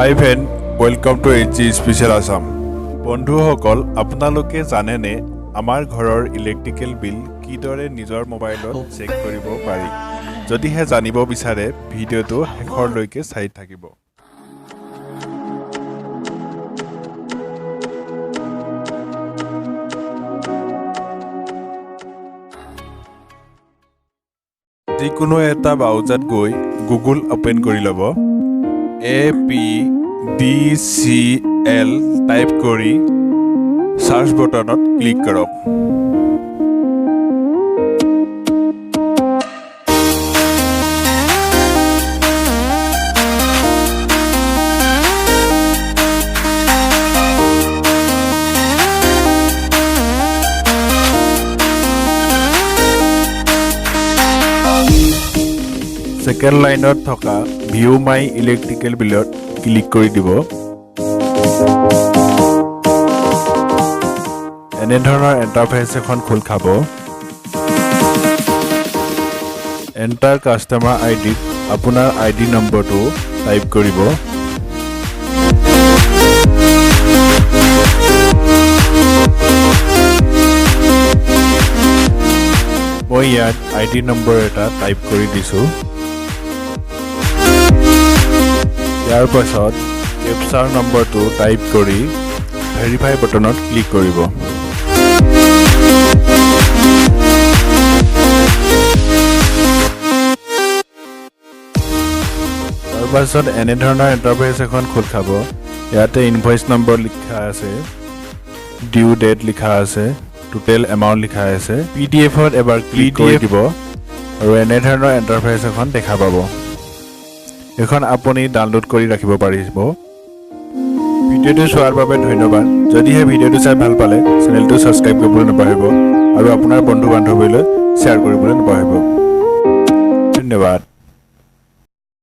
Hi friend, welcome to HG Special Assam. বন্ধুসকল আপোনালোকে জানেনে আমাৰ ঘৰৰ ইলেক্ট্ৰিকেল বিল কিদৰে নিজৰ মোবাইলত চেক কৰিব পাৰি যদিহে জানিব বিচাৰে ভিডিঅটো শেষৰলৈকে চাই থাকিব যিকোনো এটা ব্ৰাউজাৰত গৈ গুগল ওপেন কৰি লব APDCL টাইপ কৰি সাৰ্চ বটনত ক্লিক কৰক সেকেন্ড লাইনত থকা ভিউ মাই ইলেক্ট্ৰিকেল বিলত ক্লিক কৰি দিব এনে ধৰণৰ ইন্টাৰফেস এখন খোল খাব এন্টাৰ কাস্টমাৰ আইডি আপোনাৰ আইডি নম্বৰটো টাইপ কৰিব মই ইয়াত আইডি নম্বৰ এটা টাইপ কৰি দিছো ইয়াৰ পাছত কেপচাৰ নম্বৰটো টাইপ কৰি ভেৰিফাই বটনত ক্লিক কৰিব তাৰ পাছত এনে ধৰণৰ ইন্টাৰফেস এখন খোল খাব ইয়াতে ইনভয়েস নম্বৰ লিখা আছে ডিউ ডেট লিখা আছে টোটেল এমাউন্ট লিখা আছে পিডিএফত এবাৰ ক্লিক কৰি দিব আৰু এনে ধৰণৰ ইন্টাৰফেস এখন দেখা পাব এখন আপুনি ডাউনলোড কৰি ৰাখিব পাৰিব ভিডিঅটো চোৱাৰ বাবে ধন্যবাদ যদিহে ভিডিঅটো চাই ভাল পালে চেনেলটো সাবস্ক্ৰাইব কৰিবলৈ নাপাহৰিব আৰু আপোনাৰ বন্ধু বান্ধৱীলৈ শ্বেয়াৰ কৰিবলৈ নাপাহৰিব ধন্যবাদ